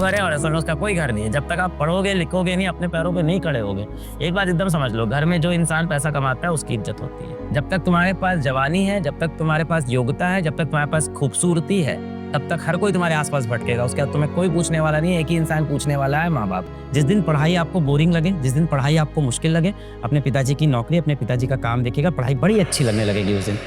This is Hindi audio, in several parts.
घर है और असल में उसका कोई घर नहीं है। जब तक आप पढ़ोगे लिखोगे नहीं, अपने पैरों पे नहीं खड़े होगे, एक बात एकदम समझ लो, घर में जो इंसान पैसा कमाता है उसकी इज्जत होती है। जब तक तुम्हारे पास जवानी है, जब तक तुम्हारे पास योग्यता है, जब तक तुम्हारे पास खूबसूरती है, तब तक हर कोई तुम्हारे आसपास भटकेगा। उसके बाद तुम्हें कोई पूछने वाला नहीं है। एक ही इंसान पूछने वाला है, माँ बाप। जिस दिन पढ़ाई आपको बोरिंग लगे, जिस दिन पढ़ाई आपको मुश्किल लगे, अपने पिताजी की नौकरी, अपने पिताजी का काम देखिएगा, पढ़ाई बड़ी अच्छी लगने लगेगी उस दिन।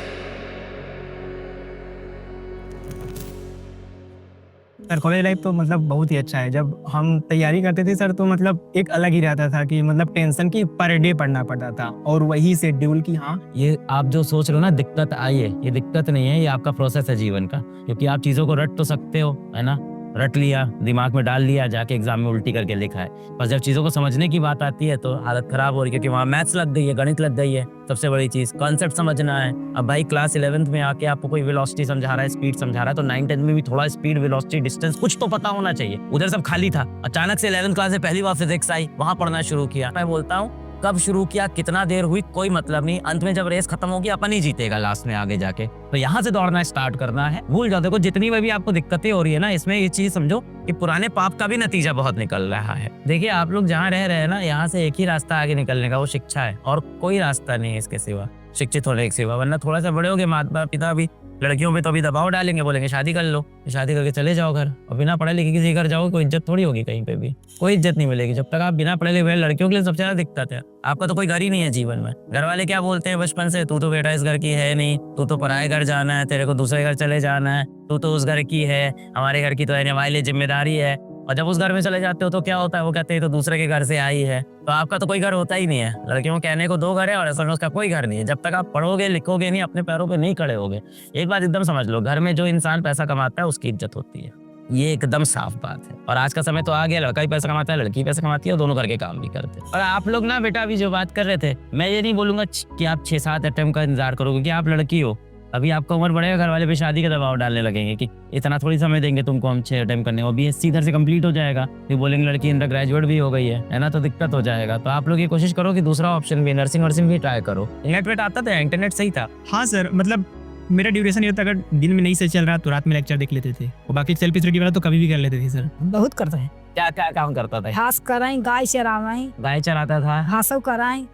सर कॉलेज लाइफ तो मतलब बहुत ही अच्छा है। जब हम तैयारी करते थे सर तो मतलब एक अलग ही रहता था कि मतलब टेंशन की पर डे पढ़ना पड़ता था और वही शेड्यूल की। हाँ, ये आप जो सोच रहे हो ना दिक्कत आई है, ये दिक्कत नहीं है, ये आपका प्रोसेस है जीवन का। क्योंकि आप चीज़ों को रट तो सकते हो, है ना, रट लिया, दिमाग में डाल लिया, जाके एग्जाम में उल्टी करके लिखा है। पर जब चीज़ों को समझने की बात आती है तो हालत खराब हो रही है, क्योंकि वहाँ मैथ्स लग गई है, गणित लग गई है। सबसे बड़ी चीज़ कॉन्सेप्ट समझना है। अब भाई क्लास 11th में आके आपको कोई वेलोसिटी समझा रहा है, स्पीड समझा रहा है, तो 9-10 में भी थोड़ा स्पीड, वेलोसिटी, डिस्टेंस कुछ तो पता होना चाहिए। उधर सब खाली था। अचानक से 11th क्लास में पहली बार फिजिक्स आई, वहाँ पढ़ना शुरू किया। मैं बोलता हूँ कब शुरू किया, कितना देर हुई, कोई मतलब नहीं। अंत में जब रेस खत्म होगी अपन ही जीतेगा लास्ट में आगे जाके। तो यहाँ से दौड़ना स्टार्ट करना है। भूल जाओ, देखो जितनी भी आपको दिक्कतें हो रही है ना, इसमें ये चीज समझो कि पुराने पाप का भी नतीजा बहुत निकल रहा है। देखिए आप लोग जहाँ रह रहे हैं ना, यहाँ से एक ही रास्ता आगे निकलने का, वो शिक्षा है, और कोई रास्ता नहीं है इसके सिवा, शिक्षित होने के सिवा। वरना थोड़ा सा बड़े होगे, माता पिता भी लड़कियों पे तो अभी दबाव डालेंगे, बोलेंगे शादी कर लो, शादी करके चले जाओ घर। और बिना पढ़े लिखे किसी घर जाओगे, कोई इज्जत थोड़ी होगी, कहीं पे भी कोई इज्जत नहीं मिलेगी जब तक आप बिना पढ़े लिखे। लड़कियों के लिए सबसे ज्यादा दिक्कत है, आपका तो कोई घर ही नहीं है जीवन में। घर वाले क्या बोलते हैं बचपन से, तू तो बेटा इस घर की है नहीं, तू तो पराये घर जाना है, तेरे को दूसरे घर चले जाना है, तू तो उस घर की है, हमारे घर की तो है, हमारे लिए जिम्मेदारी है। और जब उस घर में चले जाते हो तो क्या होता है, वो कहते हैं तो दूसरे के घर से आई है। तो आपका तो कोई घर होता ही नहीं है। लड़कियों को कहने को 2 घर है और असल में उसका कोई घर नहीं है। जब तक आप पढ़ोगे लिखोगे नहीं, अपने पैरों पे नहीं खड़े होगे, एक बात एकदम समझ लो, घर में जो इंसान पैसा कमाता है उसकी इज्जत होती है। ये एकदम साफ बात है। और आज का समय तो आ गया, लड़का भी पैसा कमाता है, लड़की पैसा कमाती है, और दोनों घर के काम भी करते हैं। और आप लोग ना बेटा अभी जो बात कर रहे थे, मैं ये नहीं बोलूंगा कि आप 6-7 अटेम्प्ट का इंतजार करो, क्योंकि आप लड़की हो, अभी आपका उम्र बढ़ेगा, घर वाले पे शादी का दबाव डालने लगेंगे कि इतना थोड़ी समय देंगे तुमको हम 6 अटेम्प्ट करने। और BSc इधर से कंप्लीट हो जाएगा, फिर बोलेंगे लड़की अंडर ग्रेजुएट भी हो गई है ना, तो दिक्कत हो जाएगा। तो आप लोग ये कोशिश करो कि दूसरा ऑप्शन भी, नर्सिंग वर्सिंग भी ट्राई करो। नेट आता था, इंटरनेट सही था। हाँ सर, मतलब मेरा ड्यूरेशन ये होता अगर दिन में नहीं से चल रहा तो रात में लेक्चर देख लेते थे, और बाकी सेल्फ स्टडी वाला तो कभी भी कर लेते थे सर। बहुत करते हैं। क्या क्या काम करता था? घास कराई, गाय चरावाई, गाय चराता था, हाँ सब कराई।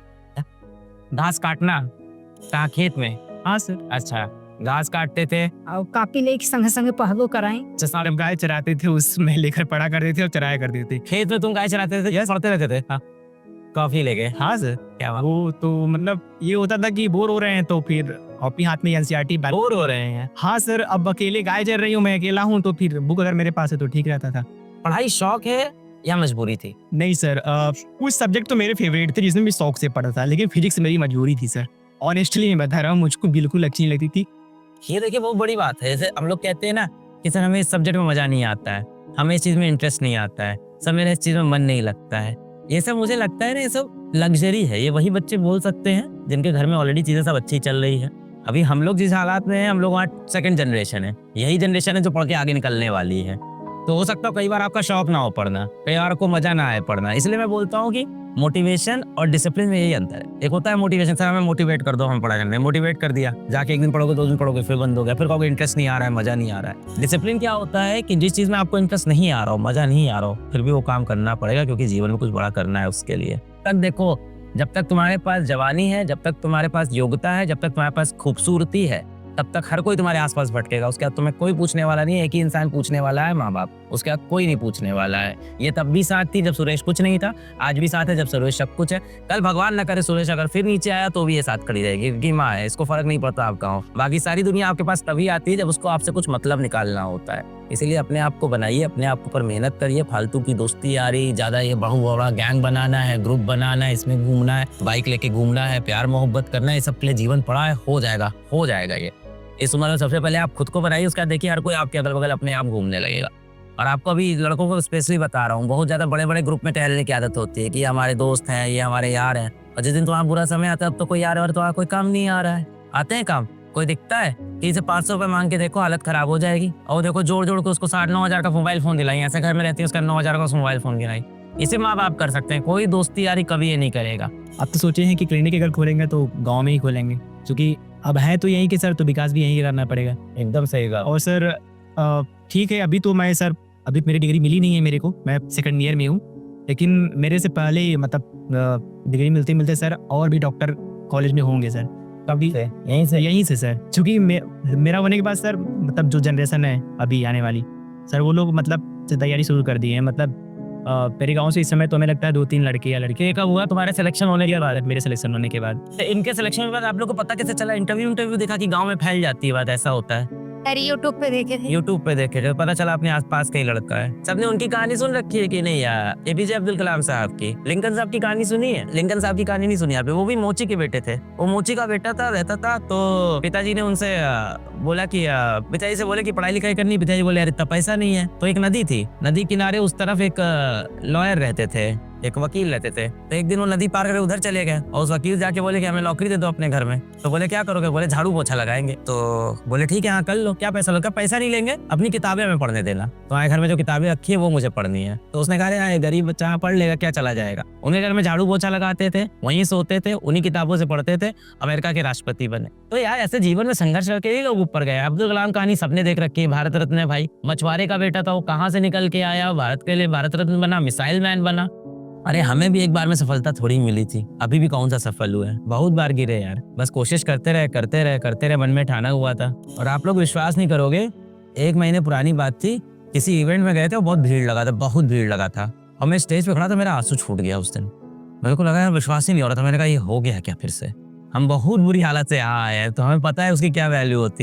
घास काटना कहाँ, खेत में? हाँ सर। अच्छा, घास काटते थे और कापी लेके संगे संगे पढ़बो कराई। जब गाय चराते थे उसमें लेकर पढ़ा करते थे और चराया करते थे। खेत में तुम गाय चराते थे, पढ़ते रहते थे? हाँ, कॉफी लेके। हाँ सर। क्या बात, वो तो मतलब ये होता था कि बोर हो रहे हैं तो फिर कॉपी हाथ में NCERT बोर हो रहे हैं? हाँ सर, अब अकेले गाय चर रही हूँ, मैं अकेला हूँ, तो फिर बुक अगर मेरे पास है तो ठीक रहता था। पढ़ाई शौक है या मजबूरी थी? नहीं सर, कुछ सब्जेक्ट तो मेरे फेवरेट थे जिसमें भी शौक से पढ़ा था, लेकिन फिजिक्स मेरी मजबूरी थी सर। ऑनेस्टली मैं बता रहा हूँ, मुझको बिल्कुल अच्छी नहीं लगती थी। ये देखिए बहुत बड़ी बात है। जैसे हम लोग कहते हैं ना कि सर हमें इस सब्जेक्ट में मजा नहीं आता है, हमें इस चीज में इंटरेस्ट नहीं आता है, सर मेरा इस चीज में मन नहीं लगता है। ये सब मुझे लगता है ना, ये सब लग्जरी है। ये वही बच्चे बोल सकते हैं जिनके घर में ऑलरेडी चीजें सब अच्छी चल रही है। अभी हम लोग जिस हालात में हैं, हम लोग वहाँ सेकंड जनरेशन है, यही जनरेशन है जो पढ़ के आगे निकलने वाली है। तो हो सकता है कई बार आपका शौक ना हो पढ़ना, कई बार आपको मजा ना आए पढ़ना। इसलिए मैं बोलता हूँ कि मोटिवेशन और डिसिप्लिन में यही अंतर है। एक होता है मोटिवेशन, सर हमें मोटिवेट कर दो, हम पढ़ा करने, मोटिवेट कर दिया, जाके एक दिन पढ़ोगे, 2 दिन पढ़ोगे, फिर बंद हो गया, फिर कहोगे इंटरेस्ट नहीं आ रहा है, मजा नहीं आ रहा है। डिसिप्लिन क्या होता है कि जिस चीज में आपको इंटरेस्ट नहीं आ रहा हो, मजा नहीं आ रहा हो, फिर भी वो काम करना पड़ेगा, क्योंकि जीवन में कुछ बड़ा करना है उसके लिए। तक देखो, जब तक तुम्हारे पास जवानी है, जब तक तुम्हारे पास योग्यता है, जब तक तुम्हारे पास खूबसूरती है, तब तक हर कोई तुम्हारे आसपास भटकेगा। उसके बाद तुम्हें कोई पूछने वाला नहीं है। एक ही इंसान पूछने वाला है, माँ बाप। उसके बाद कोई नहीं पूछने वाला है। ये तब भी साथ थी जब सुरेश कुछ नहीं था, आज भी साथ है जब सुरेश सब कुछ है। कल भगवान न करे सुरेश अगर फिर नीचे आया तो भी ये साथ खड़ी रहेगी, क्योंकि माँ है, इसको फर्क नहीं पड़ता आप कहाँ हो। बाकी सारी दुनिया आपके पास तभी आती है जब उसको आपसे कुछ मतलब निकालना होता है। इसीलिए अपने आप को बनाइए, अपने आप के ऊपर मेहनत करिए। फालतू की दोस्ती यारी, ज्यादा ये बड़ा गैंग बनाना है, ग्रुप बनाना है, इसमें घूमना है, बाइक लेके घूमना है, प्यार मोहब्बत करना है, ये सब के लिए जीवन पड़ा है। हो जाएगा ये। इस उम्र में सबसे पहले आप खुद को बनाइए, उसका देखिए हर कोई आपके अगल बगल अपने आप घूमने लगेगा। और आपको अभी लड़कों को स्पेशली बता रहा हूँ, बहुत ज्यादा बड़े बड़े ग्रुप में टहलने की आदत होती है कि हमारे दोस्त हैं, ये हमारे यार हैं। और जिस दिन तुम्हारा बुरा समय आता है, अब तो कोई यार और तुम्हारा कोई काम नहीं आ रहा है। आते हैं काम, कोई दिखता है कि इसे 500 रुपए मांग के देखो, हालत खराब हो जाएगी। और देखो जोड़ के उसको 8-9 हजार का मोबाइल फोन दिलाई, ऐसे घर में रहती है, उसका 9 हजार का मोबाइल फोन गिराई। इसे माँ बाप कर सकते हैं, कोई दोस्ती यारी कभी ये नहीं करेगा। अब तो सोचे हैं कि क्लिनिक अगर खोलेंगे तो गांव में ही खोलेंगे, क्योंकि अब है तो यहीं के सर, तो विकास भी यहीं करना पड़ेगा। एकदम सही कहा। और सर ठीक है, अभी तो मैं सर अभी मेरी डिग्री मिली नहीं है मेरे को, मैं सेकंड ईयर में हूँ, लेकिन मेरे से पहले ही मतलब डिग्री मिलते मिलते सर और भी डॉक्टर कॉलेज में होंगे सर, कभी यहीं से सर, क्योंकि मेरा होने के बाद सर मतलब जो जनरेशन है अभी आने वाली सर, वो लोग मतलब तैयारी शुरू कर दी है। मतलब मेरे गांव से इस समय तो हमें लगता है 2-3 लड़के या लड़के। कब हुआ तुम्हारे सिलेक्शन होने के बाद? मेरे सिलेक्शन होने के बाद इनके सिलेक्शन के बाद आप लोग को पता कैसे चला? इंटरव्यू देखा कि गांव में फैल जाती है बात, ऐसा होता है? अरे यूट्यूब पे देखे थे। यूट्यूब पे देखे थे, पता चला अपने आसपास का ही लड़का है। सबने उनकी कहानी सुन रखी है कि नहीं यार? एपीजे अब्दुल कलाम साहब की, लिंकन साहब की कहानी सुनी है? लिंकन साहब की कहानी नहीं सुनी आपने? वो भी मोची के बेटे थे। वो मोची का बेटा था, रहता था, तो पिताजी ने उनसे बोला कि पिताजी से बोले कि पढ़ाई लिखाई करनी। पिताजी बोले यार इतना पैसा नहीं है। तो एक नदी थी, नदी किनारे उस तरफ एक लॉयर रहते थे, एक वकील रहते थे। तो एक दिन वो नदी पार करके उधर चले गए और उस वकील जाके बोले कि हमें नौकरी दे दो अपने घर में। तो बोले क्या करोगे? बोले झाड़ू पोछा लगाएंगे। तो बोले ठीक है हाँ कर लो, क्या पैसा लो? क्या पैसा नहीं लेंगे, अपनी किताबें हमें पढ़ने देना। तो हमारे घर में जो किताबें रखी है वो मुझे पढ़नी है। तो उसने कहा यार गरीब बच्चा पढ़ लेगा, क्या चला जाएगा। उनके घर में झाड़ू पोछा लगाते थे, वहीं सोते थे, उन्हीं किताबों से पढ़ते थे, अमेरिका के राष्ट्रपति बने। तो यार ऐसे जीवन में संघर्ष करके ही लोग ऊपर गए। अब्दुल कलाम कहानी सबने देख रखी है, भारत रत्न है भाई। मछुआरे का बेटा था, वो कहाँ से निकल के आया, भारत के लिए भारत रत्न बना, मिसाइल मैन बना। अरे हमें भी एक बार में सफलता थोड़ी मिली थी, अभी भी कौन सा सफल हुआ है, बहुत बार गिरे यार। बस कोशिश करते रहे, मन में ठाना हुआ था। और आप लोग विश्वास नहीं करोगे, 1 महीने पुरानी बात थी, किसी इवेंट में गए थे, बहुत भीड़ लगा था, बहुत भीड़ लगा था, और मैं स्टेज पे खड़ा था, मेरा आंसू छूट गया उस दिन। मेरे को लगा यार विश्वास ही नहीं हो रहा था। मैंने कहा ये हो गया क्या फिर से? हम बहुत बुरी हालत से यहाँ आए हैं, तो हमें पता है उसकी क्या वैल्यू होती है।